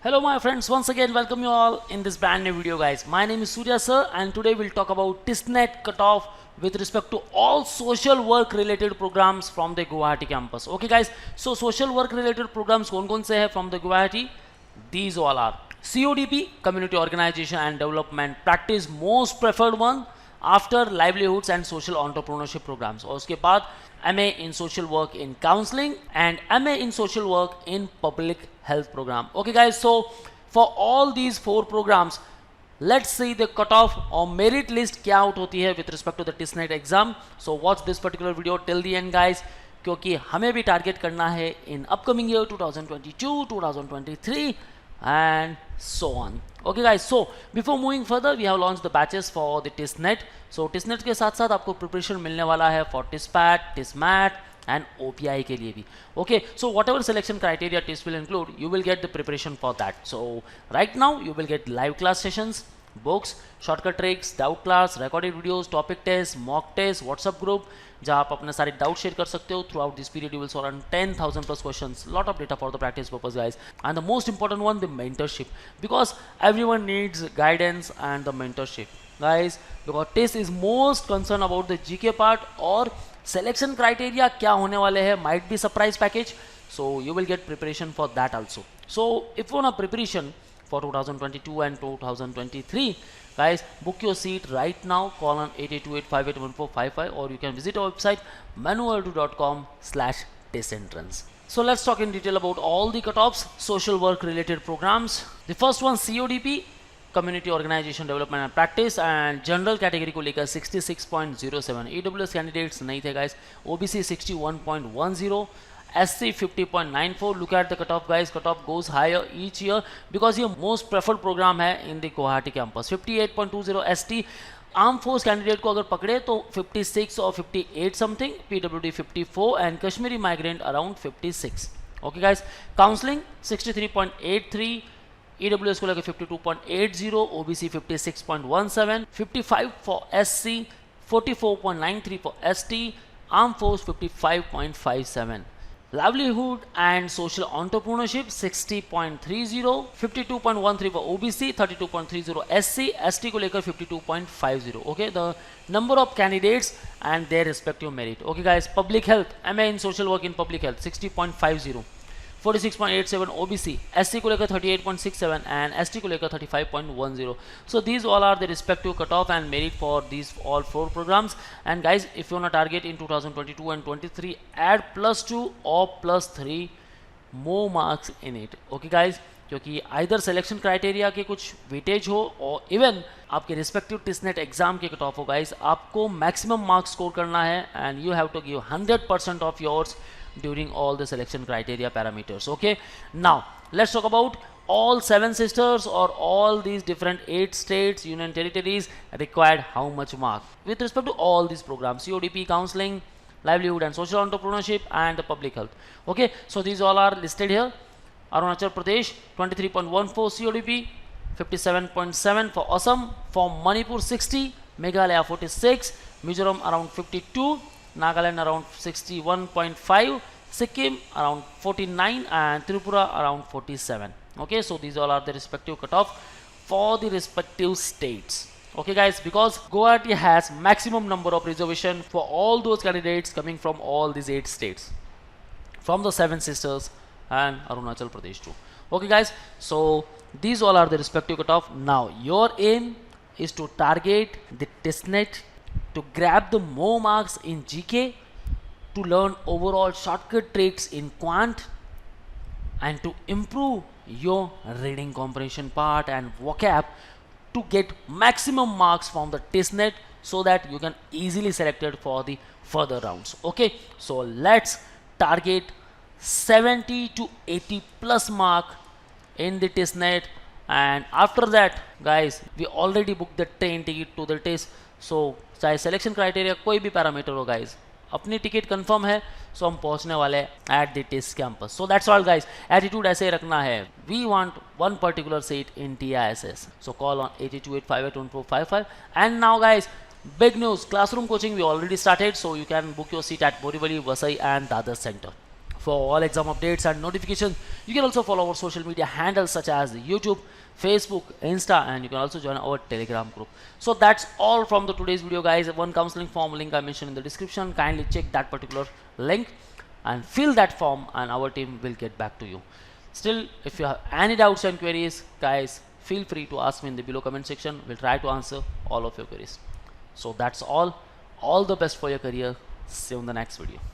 Hello my friends, once again welcome you all in this brand new video guys. My name is Surya sir and today we'll talk about TISNET cutoff with respect to all social work related programs from the Guwahati campus. Okay guys, so social work related programs कौन-कौन से हैं from the Guwahati? These all are CODP, Community Organization and Development Practice, most preferred one after livelihoods and social entrepreneurship programs. और उसके बाद MA in social work in counseling and MA in social work in public health program. Okay guys, so for all these four programs, let's see the cutoff or merit list क्या out होती है with respect to the TISNET exam. So watch this particular video till the end guys, क्योंकि हमें भी target करना है in upcoming year 2022, 2023 and so on. Okay guys, so before moving further we have launched the batches for the TISNET. So TISNET के साथ साथ आपको preparation मिलने वाला है for TISPAT, TISMAT and OPI के लिए भी. Okay, so whatever selection criteria TIS will include, you will get the preparation for that. So right now you will get live class sessions, books, shortcut tricks, doubt class, recorded videos, topic tests, mock tests, WhatsApp group जहाँ आप अपने सारे doubt share कर सकते हो. Through out this period you will solve 10,000 plus questions, lot of data for the practice purpose guys, and the most important one, the mentorship, because everyone needs guidance and the mentorship guys, because TIS is most concerned about the GK part और selection criteria क्या होने वाले हैं, might be surprise package, so you will get preparation for that also. So if you want a preparation for 2022 and 2023 guys, book your seat right now. Call on 8828581455 or you can visit our website manuurdu.com/tisentrance. So let's talk in detail about all the cutoffs, social work related programs. The first one CODP, Community Organization Development and Practice, and general category को लेकर 66.07, EWS candidates नहीं थे guys, OBC 61.10, SC 50.94. look at the cutoff guys, cutoff goes higher each year because ये most preferred program है in the Guwahati campus. 58.20 ST, arm force candidate को अगर पकड़े तो 56 और 58 something, PWD 54 and Kashmiri migrant around 56. Okay guys, counselling 63.83, EWS को लेकर 52.80, OBC 56.17, 55 for SC, 44.93 for ST, arm force 55.57. livelihood and social entrepreneurship 60.30, 52.13 for OBC, 32.30 SC, ST को लेकर 52.50. okay, the number of candidates and their respective merit. okay guys, public health, MA in social work in public health 60.50, 46.87 OBC, SC को लेकर 38.67 and ST को लेकर 35.10. so these all are the respective cutoff and merit for these all four programs. And guys, if you want to target in 2022 and 23, add +2 or +3 more marks in it. okay guys, क्योंकि either selection criteria के कुछ weightage हो और even आपके respective TISSNET exam के cut off हो guys, आपको maximum marks score करना है and you have to give 100% of yours during all the selection criteria parameters. okay, now let's talk about all 7 sisters or all these different 8 states, union territories required how much mark with respect to all these programs: CODP, counseling, livelihood and social entrepreneurship and the public health. okay, so these all are listed here. Arunachal Pradesh 23.14 CODP, 57.7 for Assam, for Manipur 60, Meghalaya 46, Mizoram around 52, Nagaland around 61.5, Sikkim around 49 and Tripura around 47. okay, so these all are the respective cutoff for the respective states. okay guys, because Guwahati has maximum number of reservation for all those candidates coming from all these 8 states, from the 7 sisters and Arunachal Pradesh too. okay guys, so these all are the respective cutoff. Now your aim is to target the TISNET to grab the more marks in GK, to learn overall shortcut tricks in quant, and to improve your reading comprehension part and vocab to get maximum marks from the TISNET so that you can easily select it for the further rounds. okay, so let's target 70 to 80 plus mark in the TISNET, and after that guys, we already booked the train ticket to the TIS. so चाहे selection criteria कोई भी parameter हो guys, अपनी ticket confirm है, सो हम पहुंचने वाले हैं at the TISS campus. So that's all guys, attitude ऐसे ही रखना है. We want one particular seat in TISS. So call on 8228581455. And now guys, big news, classroom coaching we already started, so you can book your seat at Borivali, Vasai and Dadar centre. for all exam updates and notifications. You can also follow our social media handles such as YouTube, Facebook, Insta, and you can also join our Telegram group. So that's all from the today's video, guys. One counseling form link I mentioned in the description. Kindly check that particular link and fill that form, and our team will get back to you. Still, if you have any doubts and queries, guys, feel free to ask me in the below comment section. We'll try to answer all of your queries. So that's all. All the best for your career. See you in the next video.